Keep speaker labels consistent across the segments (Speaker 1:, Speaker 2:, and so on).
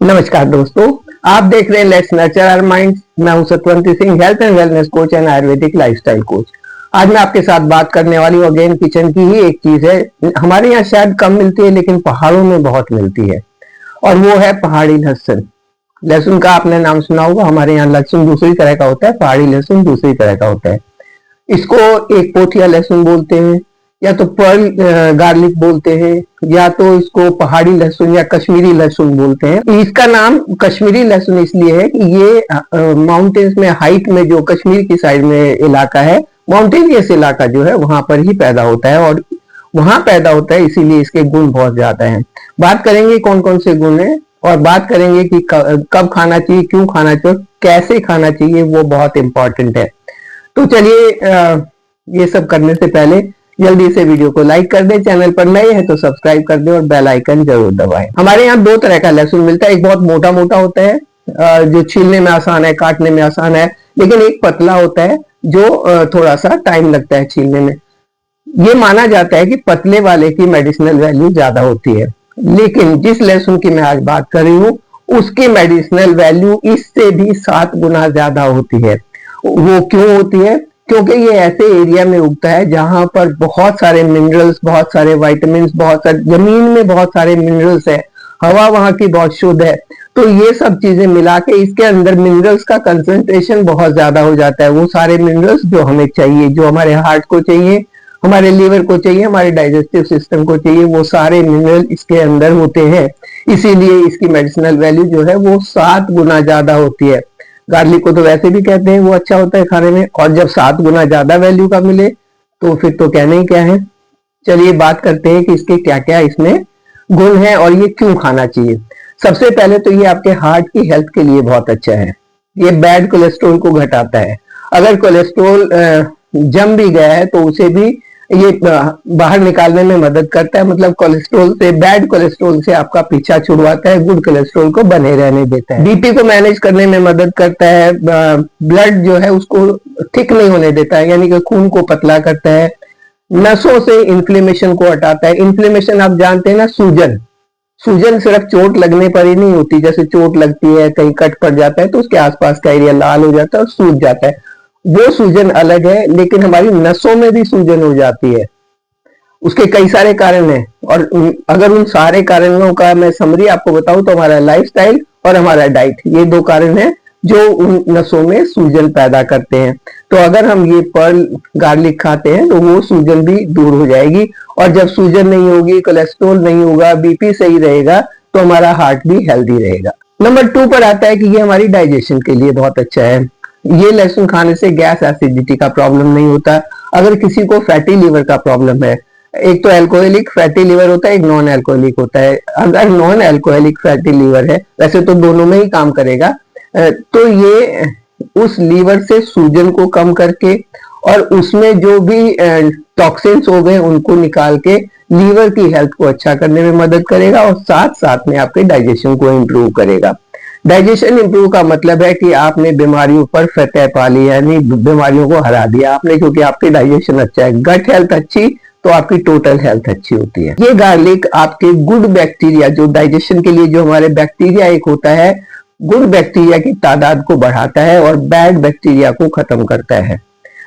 Speaker 1: नमस्कार दोस्तों, आप देख रहे हैं लेट्स नर्चर आवर माइंड। मैं हूं Satwanti Singh, health and wellness coach and ayurvedic lifestyle coach. आज मैं आपके साथ बात करने वाली हूं अगेन किचन की ही एक चीज है। हमारे यहाँ शायद कम मिलती है लेकिन पहाड़ों में बहुत मिलती है, और वो है पहाड़ी लहसुन। लहसुन का आपने नाम सुना होगा। हमारे यहाँ लहसुन दूसरी तरह का होता है, पहाड़ी लहसुन दूसरी तरह का होता है। इसको एक पोथिया लहसुन बोलते हैं, या तो पर्ल गार्लिक बोलते हैं, या तो इसको पहाड़ी लहसुन या कश्मीरी लहसुन बोलते हैं। इसका नाम कश्मीरी लहसुन इसलिए है कि ये माउंटेन्स में, हाइट में, जो कश्मीर की साइड में इलाका है, माउंटेनियस इलाका जो है, वहां पर ही पैदा होता है, और वहां पैदा होता है इसीलिए इसके गुण बहुत ज्यादा हैं। बात करेंगे कौन कौन से गुण हैं, और बात करेंगे कि कब खाना चाहिए, क्यों खाना चाहिए, कैसे खाना चाहिए, वो बहुत इंपॉर्टेंट है। तो चलिए, ये सब करने से पहले जल्दी से वीडियो को लाइक कर दें, चैनल पर नए हैं तो सब्सक्राइब कर दें और बेल आइकन जरूर दबाएं। हमारे यहाँ दो तरह का लहसुन मिलता है। एक बहुत मोटा मोटा होता है, जो छीलने में आसान है, काटने में आसान है, लेकिन एक पतला होता है जो थोड़ा सा टाइम लगता है छीलने में। ये माना जाता है कि पतले वाले की मेडिसिनल वैल्यू ज्यादा होती है, लेकिन जिस लहसुन की मैं आज बात कर रही हूँ उसकी मेडिसिनल वैल्यू इससे भी 7 गुना ज्यादा होती है। वो क्यों होती है? क्योंकि ये ऐसे एरिया में उगता है जहां पर बहुत सारे मिनरल्स, बहुत सारे वाइटामिन, बहुत सारे, जमीन में बहुत सारे मिनरल्स है, हवा वहां की बहुत शुद्ध है। तो ये सब चीजें मिला के इसके अंदर मिनरल्स का कंसंट्रेशन बहुत ज्यादा हो जाता है। वो सारे मिनरल्स जो हमें चाहिए, जो हमारे हार्ट को चाहिए, हमारे लीवर को चाहिए, हमारे डाइजेस्टिव सिस्टम को चाहिए, वो सारे मिनरल इसके अंदर होते हैं। इसीलिए इसकी मेडिसिनल वैल्यू जो है वो 7 गुना ज्यादा होती है। गार्लिक को तो वैसे भी कहते हैं वो अच्छा होता है खाने में, और जब 7 गुना ज्यादा वैल्यू का मिले तो फिर तो कहने ही क्या है। चलिए बात करते हैं कि इसके क्या क्या इसमें गुण हैं और ये क्यों खाना चाहिए। सबसे पहले तो ये आपके हार्ट की हेल्थ के लिए बहुत अच्छा है। ये बैड कोलेस्ट्रॉल को घटाता है। अगर कोलेस्ट्रॉल जम भी गया है तो उसे भी ये बाहर निकालने में मदद करता है। मतलब कोलेस्ट्रॉल से, बैड कोलेस्ट्रॉल से आपका पीछा छुड़वाता है, गुड कोलेस्ट्रॉल को बने रहने देता है। बीपी को मैनेज करने में मदद करता है। ब्लड जो है उसको थिक नहीं होने देता है, यानी कि खून को पतला करता है। नसों से इन्फ्लेमेशन को हटाता है। इन्फ्लेमेशन आप जानते हैं ना, सूजन। सूजन सिर्फ चोट लगने पर ही नहीं होती। जैसे चोट लगती है, कहीं कट पड़ जाता है तो उसके आसपास का एरिया लाल हो जाता है और सूज जाता है, वो सूजन अलग है। लेकिन हमारी नसों में भी सूजन हो जाती है, उसके कई सारे कारण हैं। और अगर उन सारे कारणों का मैं समरी आपको बताऊं तो हमारा लाइफस्टाइल और हमारा डाइट, ये 2 कारण हैं जो उन नसों में सूजन पैदा करते हैं। तो अगर हम ये पर्ल गार्लिक खाते हैं तो वो सूजन भी दूर हो जाएगी, और जब सूजन नहीं होगी, कोलेस्ट्रॉल नहीं होगा, बीपी सही रहेगा, तो हमारा हार्ट भी हेल्दी रहेगा। नंबर 2 पर आता है कि ये हमारी डाइजेशन के लिए बहुत अच्छा है। ये लहसुन खाने से गैस एसिडिटी का प्रॉब्लम नहीं होता। अगर किसी को फैटी लीवर का प्रॉब्लम है, एक तो अल्कोहलिक फैटी लीवर होता है, एक नॉन अल्कोहलिक होता है। अगर नॉन अल्कोहलिक फैटी लीवर है, वैसे तो दोनों में ही काम करेगा, तो ये उस लीवर से सूजन को कम करके और उसमें जो भी टॉक्सिन्स हो गए उनको निकाल के लीवर की हेल्थ को अच्छा करने में मदद करेगा, और साथ साथ में आपके डाइजेशन को इम्प्रूव करेगा। डाइजेशन इंप्रूव का मतलब है कि आपने बीमारियों पर फतह पा ली, यानी बीमारियों को हरा दिया आपने, क्योंकि आपकी डाइजेशन अच्छा है। गट हेल्थ अच्छी तो आपकी टोटल हेल्थ अच्छी होती है। ये गार्लिक आपके गुड बैक्टीरिया, जो डाइजेशन के लिए जो हमारे बैक्टीरिया एक होता है, गुड बैक्टीरिया की तादाद को बढ़ाता है और बैड बैक्टीरिया को खत्म करता है।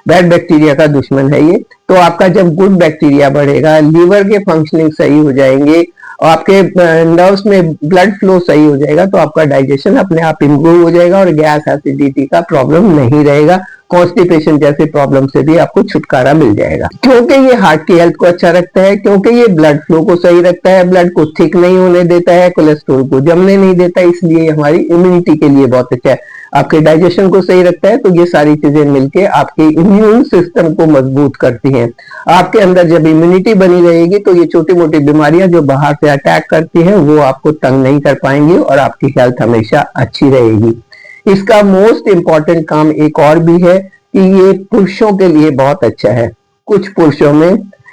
Speaker 1: बैड बैक्टीरिया का दुश्मन है ये। तो आपका जब गुड बैक्टीरिया बढ़ेगा, लीवर के फंक्शनिंग सही हो जाएंगे, और आपके नर्व्स में ब्लड फ्लो सही हो जाएगा, तो आपका डाइजेशन अपने आप इंप्रूव हो जाएगा और गैस एसिडिटी का प्रॉब्लम नहीं रहेगा। कॉन्स्टिपेशन जैसे प्रॉब्लम से भी आपको छुटकारा मिल जाएगा। क्योंकि ये हार्ट की हेल्थ को अच्छा रखता है, क्योंकि ये ब्लड फ्लो को सही रखता है, ब्लड को थिक नहीं होने देता है, कोलेस्ट्रॉल को जमने नहीं देता, इसलिए हमारी इम्यूनिटी के लिए बहुत अच्छा है। आपके डाइजेशन को सही रखता है, तो ये सारी चीजें मिलके आपके इम्यून सिस्टम को मजबूत करती हैं। आपके अंदर जब इम्यूनिटी बनी रहेगी तो ये छोटी मोटी बीमारियां जो बाहर से अटैक करती हैं वो आपको तंग नहीं कर पाएंगी, और आपकी हेल्थ हमेशा अच्छी रहेगी। इसका मोस्ट इंपॉर्टेंट काम एक और भी है कि ये पुरुषों के लिए बहुत अच्छा है। कुछ पुरुषों में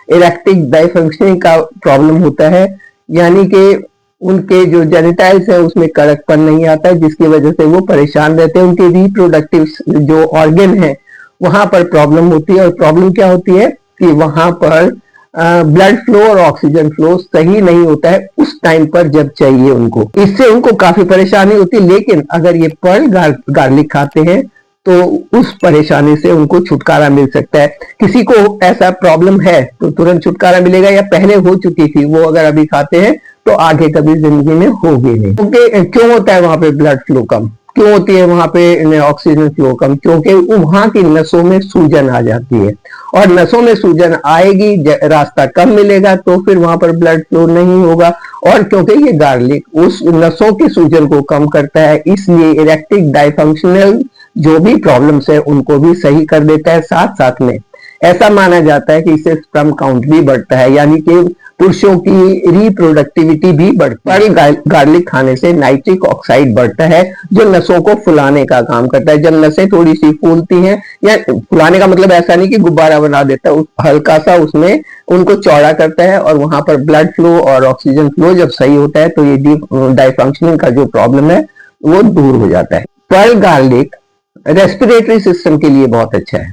Speaker 1: इरेक्टिक डायफंक्शनिंग का प्रॉब्लम होता है, यानी कि उनके जो जेनिटाइल्स है उसमें कड़कपन नहीं आता है, जिसकी वजह से वो परेशान रहते हैं। उनके रिप्रोडक्टिव जो ऑर्गन है वहां पर प्रॉब्लम होती है, और प्रॉब्लम क्या होती है कि वहां पर ब्लड फ्लो और ऑक्सीजन फ्लो सही नहीं होता है उस टाइम पर जब चाहिए उनको, इससे उनको काफी परेशानी होती है। लेकिन अगर ये पर्ल गार्लिक खाते हैं तो उस परेशानी से उनको छुटकारा मिल सकता है। किसी को ऐसा प्रॉब्लम है तो तुरंत छुटकारा मिलेगा, या पहले हो चुकी थी वो अगर अभी खाते हैं तो आगे कभी जिंदगी में होगी नहीं। क्योंकि क्यों होता है वहां पे ब्लड फ्लो कम, क्यों होती है वहां पे ऑक्सीजन फ्लो कम? क्योंकि वहां की नसों में सूजन आ जाती है, और नसों में सूजन आएगी, रास्ता कम मिलेगा तो फिर वहां पर ब्लड फ्लो नहीं होगा। और क्योंकि ये गार्लिक उस नसों की सूजन को कम करता है, इसलिए इरेक्टिक डायफंक्शनल जो भी प्रॉब्लम्स है उनको भी सही कर देता है। साथ साथ में ऐसा माना जाता है कि इससे स्पर्म काउंट भी बढ़ता है, यानी कि पुरुषों की रिप्रोडक्टिविटी भी बढ़ती है। गार्लिक खाने से नाइट्रिक ऑक्साइड बढ़ता है जो नसों को फुलाने का काम करता है। जब नसें थोड़ी सी फूलती हैं, या फुलाने का मतलब ऐसा नहीं कि गुब्बारा बना देता है, हल्का सा उसमें उनको चौड़ा करता है, और वहां पर ब्लड फ्लो और ऑक्सीजन फ्लो जब सही होता है तो ये डाइफंक्शनिंग का जो प्रॉब्लम है वो दूर हो जाता है। पर्ल गार्लिक रेस्पिरेटरी सिस्टम के लिए बहुत अच्छा है।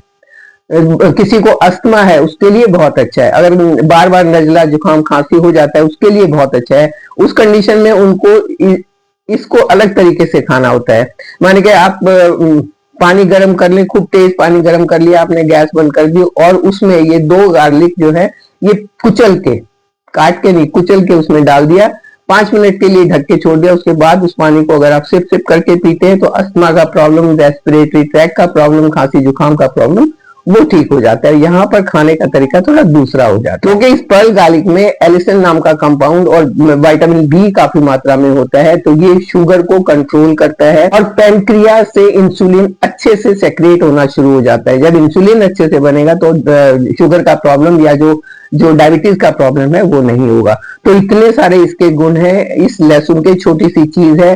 Speaker 1: किसी को अस्थमा है उसके लिए बहुत अच्छा है। अगर बार बार नजला जुकाम खांसी हो जाता है उसके लिए बहुत अच्छा है। उस कंडीशन में उनको इसको अलग तरीके से खाना होता है। माने कि आप पानी गर्म कर लें, खूब तेज पानी गर्म कर लिया आपने, गैस बंद कर दी, और उसमें ये 2 गार्लिक जो है ये कुचल के, काट के नहीं, कुचल के उसमें डाल दिया, 5 मिनट के लिए ढक के छोड़ दिया। उसके बाद उस पानी को अगर आप सिप सिप करके पीते हैं तो अस्थमा का प्रॉब्लम, रेस्पिरेटरी ट्रैक का प्रॉब्लम, खांसी जुकाम का प्रॉब्लम वो ठीक हो जाता है। यहाँ पर खाने का तरीका थोड़ा दूसरा हो जाता है, क्योंकि इस पर्ल गार्लिक में एलिसिन नाम का कंपाउंड और विटामिन बी काफी मात्रा में होता है, तो ये शुगर को कंट्रोल करता है, और पैनक्रिया से इंसुलिन अच्छे से सेक्रेट होना शुरू हो जाता है। जब इंसुलिन अच्छे से बनेगा तो शुगर का प्रॉब्लम या जो डायबिटीज का प्रॉब्लम है वो नहीं होगा। तो इतने सारे इसके गुण हैं। इस लहसुन की छोटी सी चीज है,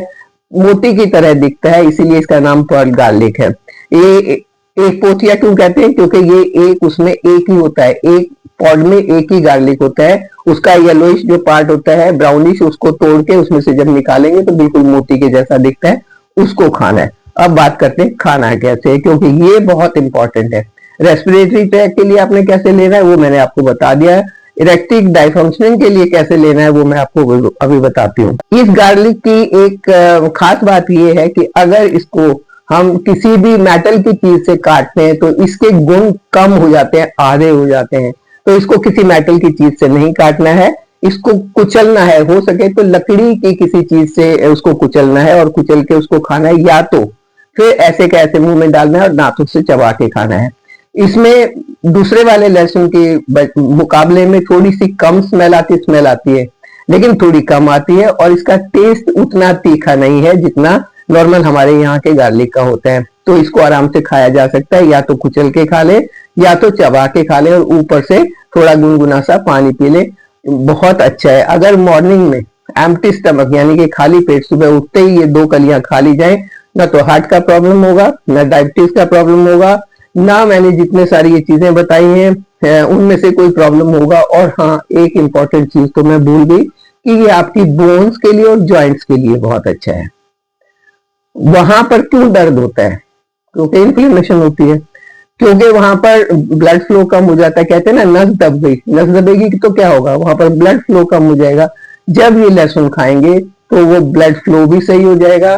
Speaker 1: मोती की तरह दिखता है, इसीलिए इसका नाम पर्ल गार्लिक है। ये एक पोथिया क्यों कहते हैं? क्योंकि ये एक उसमें एक ही होता है, एक पॉड में एक ही गार्लिक होता है। उसका येलोइश जो पार्ट होता है, ब्राउनिश, उसको तोड़ के उसमें से जब निकालेंगे तो बिल्कुल मोती के जैसा दिखता है, उसको खाना है। अब बात करते हैं खाना कैसे है, क्योंकि ये बहुत इंपॉर्टेंट है। रेस्पिरेटरी ट्रैक के लिए आपने कैसे लेना है वो मैंने आपको बता दिया है। इरेक्टिक डायफंक्शनिंग के लिए कैसे लेना है वो मैं आपको अभी बताती हूँ। इस गार्लिक की एक खास बात ये है कि अगर इसको हम किसी भी मेटल की चीज से काटते हैं तो इसके गुण कम हो जाते हैं, आधे हो जाते हैं। तो इसको किसी मेटल की चीज से नहीं काटना है, इसको कुचलना है। हो सके तो लकड़ी की किसी चीज से उसको कुचलना है और कुचल के उसको खाना है, या तो फिर ऐसे के ऐसे मुंह में डालना है और दांतों से चबा के खाना है। इसमें दूसरे वाले लहसुन के मुकाबले में थोड़ी सी कम स्मेल आती है, लेकिन थोड़ी कम आती है, और इसका टेस्ट उतना तीखा नहीं है जितना नॉर्मल हमारे यहाँ के गार्लिक का होता है। तो इसको आराम से खाया जा सकता है, या तो कुचल के खा ले या तो चबा के खा ले, और ऊपर से थोड़ा गुनगुना सा पानी पी ले, बहुत अच्छा है। अगर मॉर्निंग में एम्प्टी स्टमक यानी कि खाली पेट सुबह उठते ही ये 2 कलियां खा ली जाए, ना तो हार्ट का प्रॉब्लम होगा, ना डायबिटीज का प्रॉब्लम होगा, ना मैंने जितने सारी ये चीजें बताई हैं उनमें से कोई प्रॉब्लम होगा। और हाँ, एक इंपॉर्टेंट चीज तो मैं भूल गई कि ये आपकी बोन्स के लिए और जॉइंट्स के लिए बहुत अच्छा है। वहां पर क्यों दर्द होता है? क्योंकि इन्फ्लेमेशन होती है, क्योंकि वहां पर ब्लड फ्लो कम हो जाता है। कहते हैं ना, नस दब गई, नस दबेगी तो क्या होगा? वहां पर ब्लड फ्लो कम हो जाएगा। जब ये लहसुन खाएंगे तो वो ब्लड फ्लो भी सही हो जाएगा।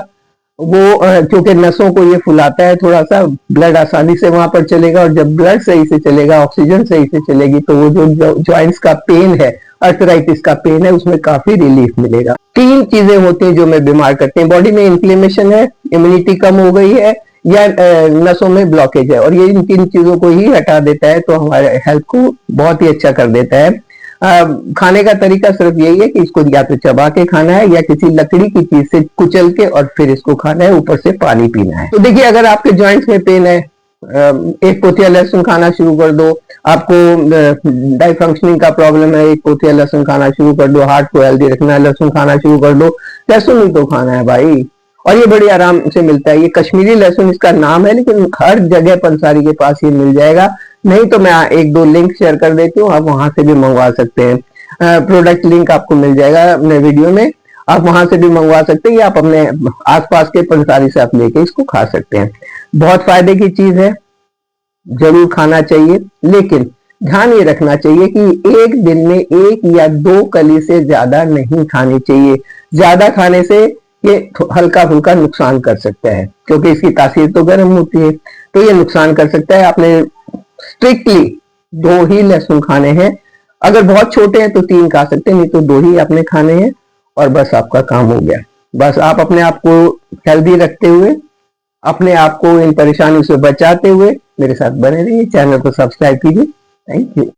Speaker 1: वो क्योंकि नसों को ये फुलाता है थोड़ा सा, ब्लड आसानी से वहां पर चलेगा, और जब ब्लड सही से चलेगा, ऑक्सीजन सही से चलेगी, तो वो जो जॉइंट्स का पेन है, अर्थराइटिस का पेन है, उसमें काफी रिलीफ मिलेगा। 3 चीजें होती हैं जो मैं बीमार करते हैं। बॉडी में इन्फ्लेमेशन है, इम्यूनिटी कम हो गई है, या नसों में ब्लॉकेज है, और ये इन 3 चीजों को ही हटा देता है, तो हमारे हेल्थ को बहुत ही अच्छा कर देता है। खाने का तरीका सिर्फ यही है कि इसको या तो चबा के खाना है, या किसी लकड़ी की चीज से कुचल के और फिर इसको खाना है, ऊपर से पानी पीना है। तो देखिए, अगर आपके जॉइंट्स में पेन है, एक पोथिया लहसुन खाना शुरू कर दो। आपको डाई फंक्शनिंग का प्रॉब्लम है, एक पोथिया लहसुन खाना शुरू कर दो। हार्ट को हेल्दी रखना है, लहसुन खाना शुरू कर दो। लहसुन ही तो खाना है भाई, और ये बड़ी आराम से मिलता है। ये कश्मीरी लहसुन इसका नाम है, लेकिन हर जगह पंसारी के पास ये मिल जाएगा। नहीं तो मैं 1-2 लिंक शेयर कर देती हूँ, आप वहां से भी मंगवा सकते हैं। प्रोडक्ट लिंक आपको मिल जाएगा अपने वीडियो में, आप वहां से भी मंगवा सकते हैं, या आप अपने आसपास के पंसारी से आप लेके इसको खा सकते हैं। बहुत फायदे की चीज है, जरूर खाना चाहिए। लेकिन ध्यान ये रखना चाहिए कि एक दिन में 1 या 2 कली से ज्यादा नहीं खानी चाहिए। ज्यादा खाने से ये हल्का फुल्का नुकसान कर सकता है, क्योंकि इसकी तासीर तो गर्म होती है, तो ये नुकसान कर सकता है। आपने स्ट्रिक्टली 2 ही लहसुन खाने हैं। अगर बहुत छोटे हैं तो 3 खा सकते हैं, नहीं तो 2 ही आपने खाने हैं और बस आपका काम हो गया। बस आप अपने आप को हेल्दी रखते हुए, अपने आप को इन परेशानियों से बचाते हुए मेरे साथ बने रहिए। चैनल को सब्सक्राइब कीजिए। Thank you.